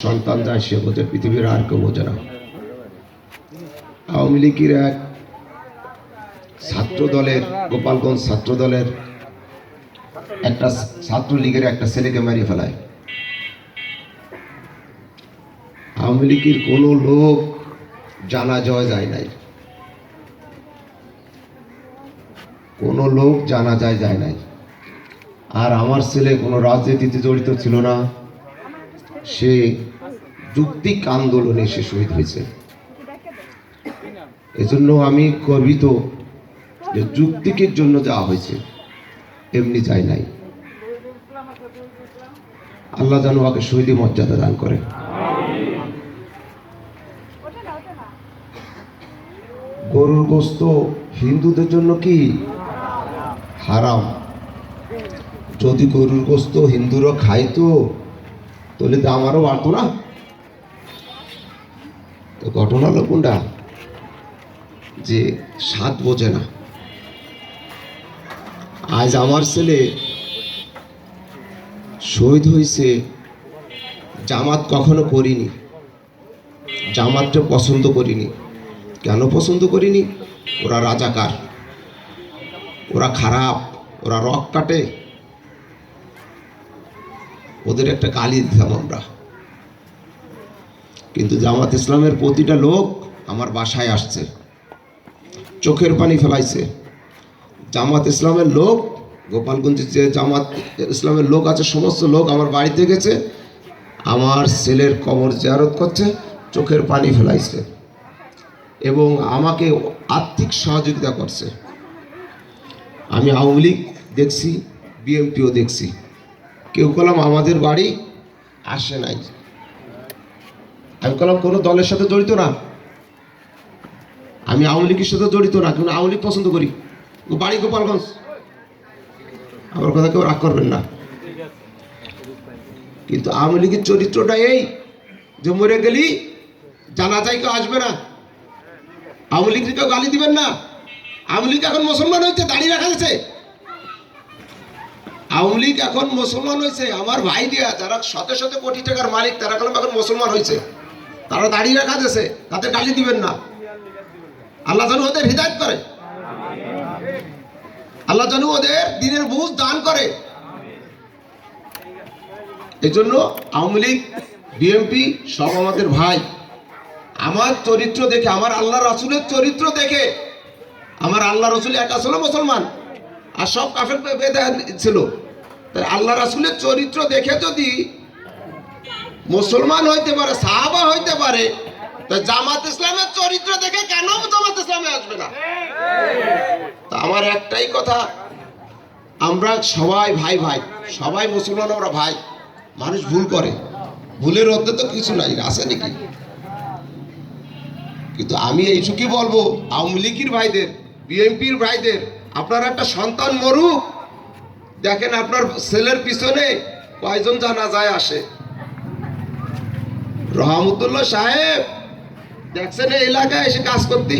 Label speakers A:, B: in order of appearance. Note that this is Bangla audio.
A: সন্তান যায় সে বোঝে, পৃথিবীর আর কেউ বোঝে না। আওয়ামী লীগের এক ছাত্র দলের, গোপালগঞ্জ ছাত্র দলের একটা ছাত্রলীগের একটা ছেলেকে মারিয়ে ফেলায়। আওয়ামী লীগের কোনো লোক জানাজায় যায় নাই, কোনো লোক জানাজায় যায় নাই। আর আমার ছেলে কোনো রাজনীতিতে জড়িত ছিল না, সে যুক্তিক আন্দোলনে সে শহীদ হয়েছে। এজন্য আমি গর্বিত যে যুক্তিকের জন্য যাওয়া হয়েছে, এমনি চাই নাই। আল্লাহ যেন ওকে শহীদ মর্যাদা দান করে। গরুর গোশত হিন্দুদের জন্য কি হারাম? যদি গরুর গোশত হিন্দুরা খাইতো তাহলে তো আমারও বাড়তো না। তো ঘটনা হলো কোনটা, যে স্বাদ বোঝে না। আজ আমার ছেলে শহীদ হয়েছে, জামাত কখনো করিনি, জামাতটা পছন্দ করিনি। কেন পছন্দ করিনি? ওরা রাজাকার, ওরা খারাপ, ওরা রক কাটে, ওদের একটা গালি দিতাম আমরা। কিন্তু জামাত ইসলামের প্রতিটা লোক আমার বাসায় আসছে, চোখের পানি ফেলাইছে। জামাত ইসলামের লোক, গোপালগঞ্জে যে জামাত ইসলামের লোক আছে, সমস্ত লোক আমার বাড়িতে গেছে, আমার ছেলের কবর জিয়ারত করছে, চোখের পানি ফেলাইছে এবং আমাকে আর্থিক সহযোগিতা করছে। আমি আওয়ামী লীগ দেখছি, বিএনপিও দেখছি, কেউ কলাম আমাদের বাড়ি আসে নাই। আমি কলাম কোনো দলের সাথে জড়িত না, আমি আওয়ামী লীগের সাথে জড়িত না, কিন্তু আওয়ামী লীগ পছন্দ করি, বাড়ি গোপালগঞ্জ। আমার কথা কেউ রাগ করবেন না। কিন্তু আওয়ামী লীগের চরিত্রটা এই যে মরে গেলি জানাজায় কেউ আসবে না, আওয়ামী লীগকে কেউ গালি দিবেন না। আওয়ামী লীগ এখন মুসলমান হয়েছে, দাঁড়িয়ে রাখা গেছে। আওয়ামী লীগ এখন মুসলমান হয়েছে, আমার ভাই দিয়া যারা শত শত কোটি টাকার মালিক, তারা এখন মুসলমান হয়েছে, তারা দাঁড়িয়ে রাখা গেছে, তাদের গালি দিবেন না। আল্লাহ যেন ওদের হিদায়াত করে, আল্লাহ যেন ওদের দিনের বুঝ দান করে। এই জন্য আওয়ামী লীগ, বিএনপি সব আমাদের ভাই। আমার চরিত্র দেখে, আমার আল্লাহ রাসূলের চরিত্র দেখে, আমার আল্লাহ রাসূল একা ছিল মুসলমান, আর সব কাফের বেদাত ছিল। তাই আল্লাহ রাসূলের চরিত্র দেখে যদি মুসলমান হইতে পারে, সাহাবা হইতে পারে, তা জামাত ইসলামের চরিত্র দেখে কেন জামাত ইসলামে আসবে না? তা আমার একটাই কথা, আমরা সবাই ভাই ভাই, সবাই মুসলমান, আমরা ভাই। মানুষ ভুল করে, ভুলের মধ্যে তো কিছু নাই, আছে নাকি? কিন্তু আমি এইটুকুই বলবো আওয়ামী লীগের ভাইদের, বিএনপির ভাইদের, আপনার একটা সন্তান মরুক, দেখেন আপনার ছেলের পিছনে কয়জন জানাজায় আসে। রহমতুল্লাহ সাহেব দেখছেন এই এলাকায় এসে কাজ করতে।